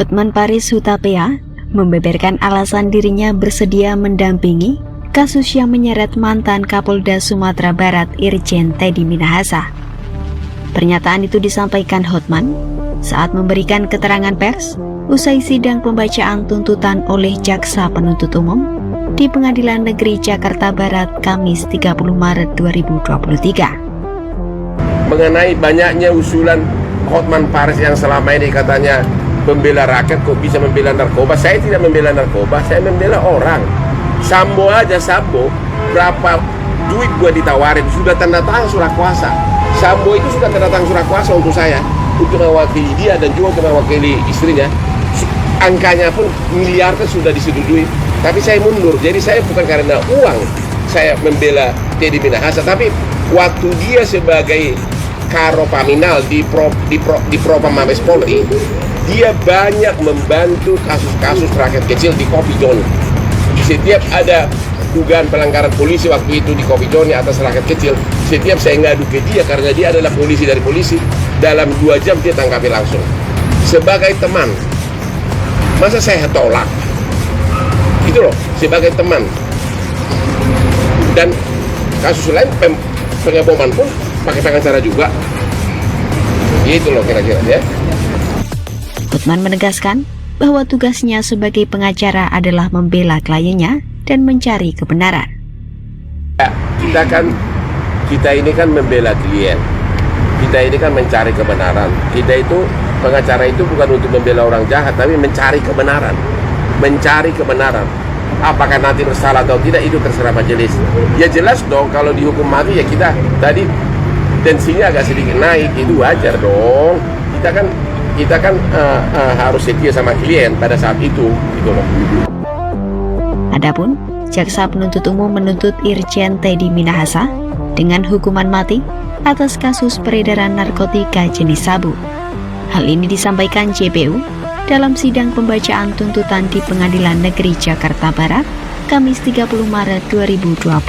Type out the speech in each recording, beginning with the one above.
Hotman Paris Hutapea membeberkan alasan dirinya bersedia mendampingi kasus yang menyeret mantan Kapolda Sumatera Barat Irjen Teddy Minahasa. Pernyataan itu disampaikan Hotman saat memberikan keterangan pers usai sidang pembacaan tuntutan oleh Jaksa Penuntut Umum di Pengadilan Negeri Jakarta Barat Kamis 30 Maret 2023. Mengenai banyaknya usulan Hotman Paris yang selama ini katanya membela rakyat, kok bisa membela narkoba? Saya tidak membela narkoba, saya membela orang. Sambo aja, Sambo berapa duit gua ditawarin, sudah tanda tangan surat kuasa. Sambo itu sudah tanda tangan surat kuasa untuk saya, untuk mewakili dia dan juga untuk mewakili istrinya. Angkanya pun miliaran sudah disetujui, tapi saya mundur. Jadi saya bukan karena uang saya membela Teddy Minahasa, tapi waktu dia sebagai Karo Paminal di Propam Mabes Polri, dia banyak membantu kasus-kasus rakyat kecil di Kopi Joni. Setiap ada dugaan pelanggaran polisi waktu itu di Kopi Joni atas rakyat kecil, setiap saya ngadu ke dia karena dia adalah polisi dari polisi, dalam 2 jam dia tangkapi langsung. Sebagai teman, masa saya tolak? Itu loh, sebagai teman. Dan kasus lain pengeboman pun pakai pengacara juga. Itu loh kira-kira ya. Hotman menegaskan bahwa tugasnya sebagai pengacara adalah membela kliennya dan mencari kebenaran. Ya, kita ini kan membela klien. Kita ini kan mencari kebenaran. Kita itu pengacara itu bukan untuk membela orang jahat, tapi mencari kebenaran. Mencari kebenaran. Apakah nanti bersalah atau tidak itu terserah majelis. Ya jelas dong kalau dihukum mati ya kita tadi tensinya agak sedikit naik, itu wajar dong. Kita kan harus setia sama klien pada saat itu, gitu loh. Adapun Jaksa Penuntut Umum menuntut Irjen Teddy Minahasa dengan hukuman mati atas kasus peredaran narkotika jenis sabu. Hal ini disampaikan JPU dalam sidang pembacaan tuntutan di Pengadilan Negeri Jakarta Barat Kamis 30 Maret 2023.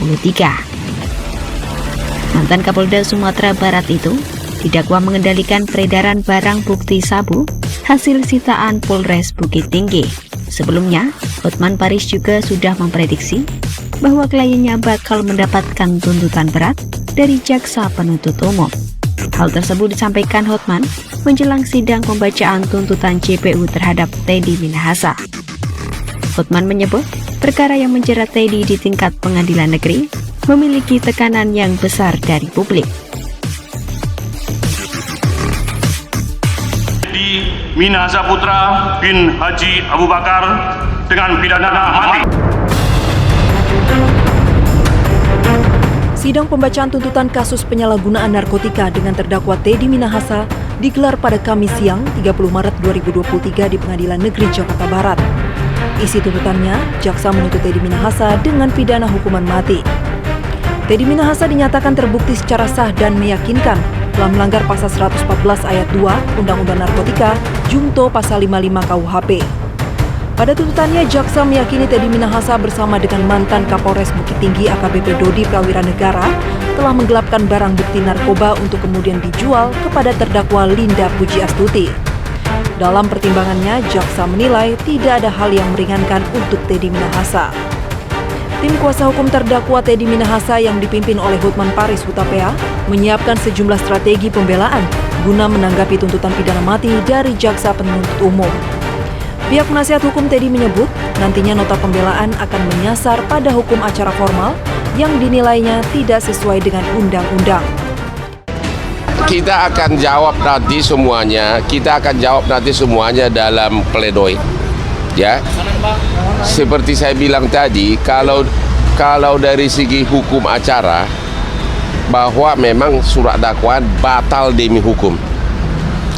Mantan Kapolda Sumatera Barat itu didakwa mengendalikan peredaran barang bukti sabu hasil sitaan Polres Bukit Tinggi. Sebelumnya, Hotman Paris juga sudah memprediksi bahwa kliennya bakal mendapatkan tuntutan berat dari Jaksa Penuntut Umum. Hal tersebut disampaikan Hotman menjelang sidang pembacaan tuntutan JPU terhadap Teddy Minahasa. Hotman menyebut perkara yang menjerat Teddy di tingkat pengadilan negeri memiliki tekanan yang besar dari publik. Minahasa Putra bin Haji Abu Bakar dengan pidana mati. Sidang pembacaan tuntutan kasus penyalahgunaan narkotika dengan terdakwa Teddy Minahasa digelar pada Kamis siang 30 Maret 2023 di Pengadilan Negeri Jakarta Barat. Isi tuntutannya, jaksa menuntut Teddy Minahasa dengan pidana hukuman mati. Teddy Minahasa dinyatakan terbukti secara sah dan meyakinkan telah melanggar pasal 114 ayat 2 Undang-Undang Narkotika Junto pasal 55 KUHP. Pada tuntutannya, jaksa meyakini Teddy Minahasa bersama dengan mantan Kapolres Bukit Tinggi AKBP Dodi Prawira Negara telah menggelapkan barang bukti narkoba untuk kemudian dijual kepada terdakwa Linda Puji Astuti. Dalam pertimbangannya, jaksa menilai tidak ada hal yang meringankan untuk Teddy Minahasa. Tim kuasa hukum terdakwa Teddy Minahasa yang dipimpin oleh Hotman Paris Hutapea menyiapkan sejumlah strategi pembelaan guna menanggapi tuntutan pidana mati dari Jaksa Penuntut Umum. Pihak penasihat hukum Teddy menyebut nantinya nota pembelaan akan menyasar pada hukum acara formal yang dinilainya tidak sesuai dengan undang-undang. Kita akan jawab nanti semuanya dalam pledoi. Ya, seperti saya bilang tadi, kalau dari segi hukum acara, bahwa memang surat dakwaan batal demi hukum,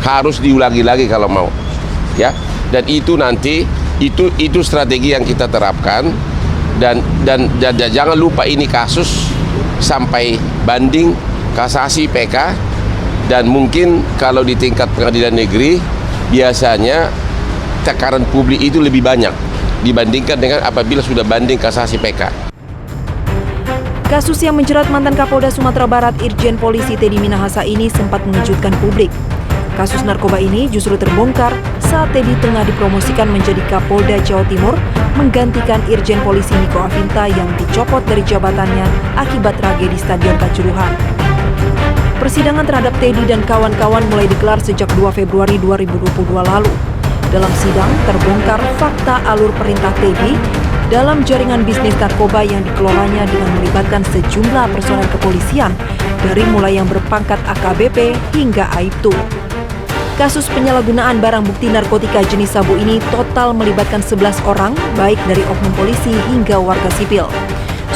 harus diulangi lagi kalau mau, ya. Dan itu nanti itu strategi yang kita terapkan dan jangan lupa ini kasus sampai banding, kasasi, PK, dan mungkin kalau di tingkat pengadilan negeri biasanya tekanan publik itu lebih banyak dibandingkan dengan apabila sudah banding kasasi PK. Kasus yang menjerat mantan Kapolda Sumatera Barat Irjen Polisi Teddy Minahasa ini sempat mengejutkan publik. Kasus narkoba ini justru terbongkar saat Teddy tengah dipromosikan menjadi Kapolda Jawa Timur menggantikan Irjen Polisi Niko Afinta yang dicopot dari jabatannya akibat tragedi Stadion Kanjuruhan. Persidangan terhadap Teddy dan kawan-kawan mulai digelar sejak 2 Februari 2022 lalu. Dalam sidang terbongkar fakta alur perintah Teddy dalam jaringan bisnis narkoba yang dikelolanya dengan melibatkan sejumlah personel kepolisian dari mulai yang berpangkat AKBP hingga Aibtu. Kasus penyalahgunaan barang bukti narkotika jenis sabu ini total melibatkan 11 orang, baik dari oknum polisi hingga warga sipil.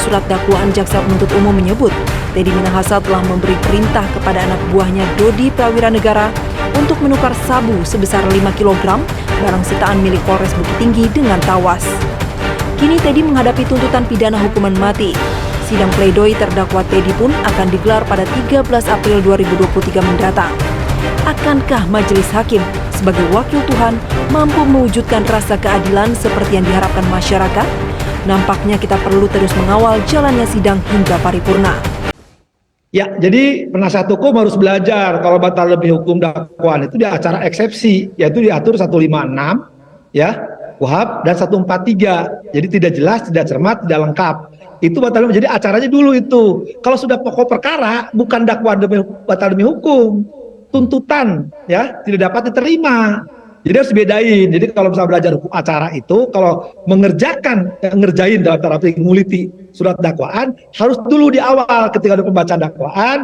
Surat dakwaan jaksa penuntut umum menyebut, Teddy Minahasa telah memberi perintah kepada anak buahnya Dodi Prawiranegara untuk menukar sabu sebesar 5 kg barang sitaan milik Polres Bukit Tinggi dengan tawas. Kini Teddy menghadapi tuntutan pidana hukuman mati. Sidang pledoi terdakwa Teddy pun akan digelar pada 13 April 2023 mendatang. Akankah majelis hakim sebagai wakil Tuhan mampu mewujudkan rasa keadilan seperti yang diharapkan masyarakat? Nampaknya kita perlu terus mengawal jalannya sidang hingga paripurna. Ya, jadi penasihat hukum harus belajar kalau batal lebih hukum dakwaan itu di acara eksepsi, yaitu diatur 156 ya, KUHP dan 143. Jadi tidak jelas, tidak cermat, tidak lengkap. Itu batal lebih. Jadi acaranya dulu itu. Kalau sudah pokok perkara bukan dakwaan batal demi hukum, tuntutan ya tidak dapat diterima. Jadi harus bedain. Jadi kalau misalnya belajar hukum acara itu, kalau ngerjain dalam tanda petik nguliti surat dakwaan, harus dulu di awal ketika ada pembacaan dakwaan,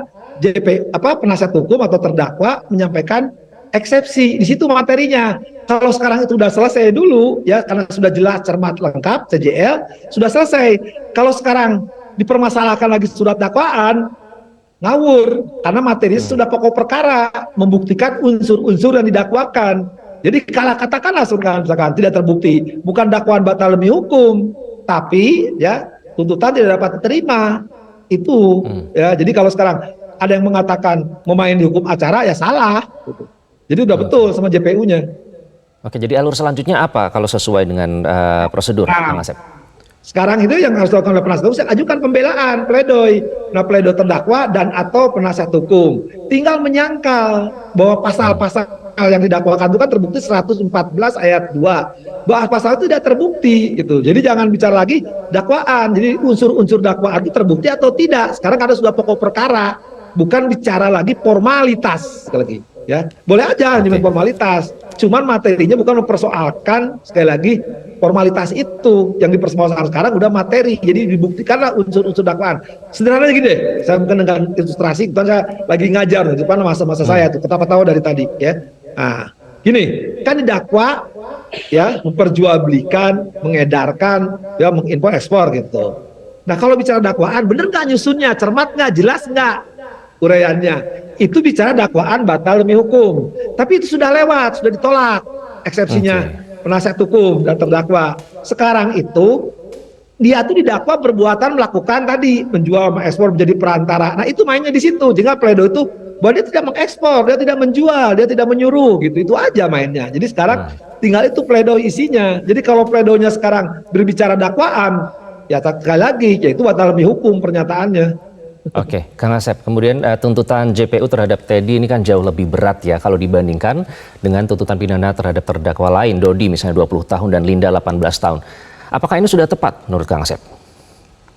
penasihat hukum atau terdakwa menyampaikan eksepsi. Di situ materinya. Kalau sekarang itu sudah selesai dulu, ya karena sudah jelas, cermat, lengkap, CJL, sudah selesai. Kalau sekarang dipermasalahkan lagi surat dakwaan, ngawur. Karena materinya sudah pokok perkara, membuktikan unsur-unsur yang didakwakan. Jadi katakanlah misalkan tidak terbukti, bukan dakwaan batal demi hukum, tapi ya tuntutan tidak dapat diterima. Itu ya. Jadi kalau sekarang ada yang mengatakan mau main di hukum acara ya salah. Gitu. Jadi udah betul sama JPU-nya. Oke, jadi alur selanjutnya apa kalau sesuai dengan prosedur, Kang Asep? Sekarang itu yang harus dilakukan oleh penasihat hukum, saya ajukan pembelaan, pledoi. Nah, pledoi terdakwa dan atau penasihat hukum. Tinggal menyangkal bahwa pasal-pasal yang didakwakan itu kan terbukti 114 ayat 2. Bahwa pasal itu tidak terbukti gitu. Jadi jangan bicara lagi dakwaan. Jadi unsur-unsur dakwaan itu terbukti atau tidak. Sekarang ada sudah pokok perkara, bukan bicara lagi formalitas sekali lagi. Ya, boleh aja nyimpen formalitas. Cuman materinya bukan mempersoalkan sekali lagi formalitas itu. Yang dipersoalkan sekarang udah materi. Jadi dibuktikanlah unsur-unsur dakwaan. Sederhananya gini deh, saya bukan dengan ilustrasi, kebetulan saya lagi ngajar di depan masa-masa saya tuh, ketawa-tawa dari tadi ya. Nah, gini, kan didakwa ya memperjualbelikan, mengedarkan, ya mengimpor ekspor gitu. Nah, kalau bicara dakwaan, bener nggak nyusunnya, cermat nggak, jelas nggak uraiannya? Itu bicara dakwaan batal demi hukum. Tapi itu sudah lewat, sudah ditolak eksepsinya penasihat hukum dan terdakwa. Sekarang itu dia tuh didakwa perbuatan melakukan tadi menjual, mengekspor, menjadi perantara. Nah, itu mainnya di situ. Jika pledoi itu bahwa dia tidak mengekspor, dia tidak menjual, dia tidak menyuruh gitu. Itu aja mainnya. Jadi sekarang tinggal itu pledoi isinya. Jadi kalau pledoinya sekarang berbicara dakwaan, ya sekali lagi yaitu batal demi hukum pernyataannya. Oke, Kang Asep, kemudian tuntutan JPU terhadap Teddy ini kan jauh lebih berat ya kalau dibandingkan dengan tuntutan pidana terhadap terdakwa lain, Dodi misalnya 20 tahun dan Linda 18 tahun. Apakah ini sudah tepat menurut Kang Asep?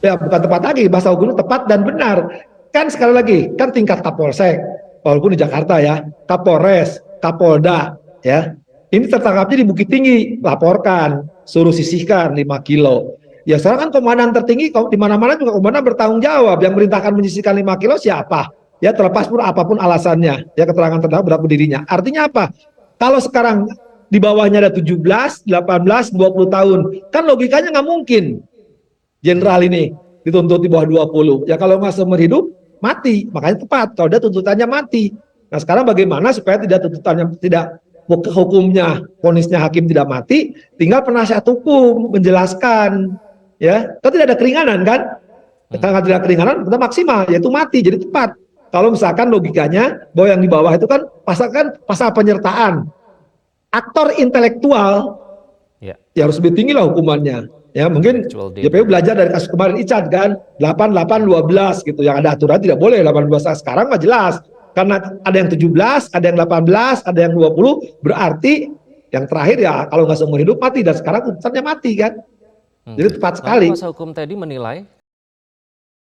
Ya bukan tepat lagi, bahasa hukumnya tepat dan benar. Kan sekali lagi, kan tingkat Kapolsek, walaupun di Jakarta ya, Kapolres, Kapolda ya. Ini tertangkapnya di Bukit Tinggi, laporkan, suruh sisihkan 5 kilo. Ya sekarang kan komandan tertinggi di mana-mana juga komandan bertanggung jawab. Yang merintahkan menyisihkan 5 kilo siapa? Ya terlepas pun apapun alasannya, ya keterangan terdakwa berapa dirinya. Artinya apa? Kalau sekarang di bawahnya ada 17, 18, 20 tahun, kan logikanya nggak mungkin jenderal ini dituntut di bawah 20. Ya kalau nggak seumur hidup mati, makanya tepat kalau dia tuntutannya mati. Nah sekarang bagaimana supaya tidak tuntutannya tidak hukumnya, vonisnya hakim tidak mati, tinggal penasihat hukum menjelaskan. Ya, kan tidak ada keringanan kan? Kalau tidak ada keringanan, kita maksimal, yaitu mati, jadi tepat. Kalau misalkan logikanya bahwa yang di bawah itu kan pasal penyertaan aktor intelektual, ya harus lebih tinggi lah hukumannya. Ya mungkin JPU belajar dari kasus kemarin Ican kan, 88-12 gitu, yang ada aturan tidak boleh 18 sekarang mah jelas. Karena ada yang 17, ada yang 18, ada yang 20, berarti yang terakhir ya kalau nggak seumur hidup mati, dan sekarang putusannya mati kan. Jadi tepat sekali. Kuasa hukum Teddy menilai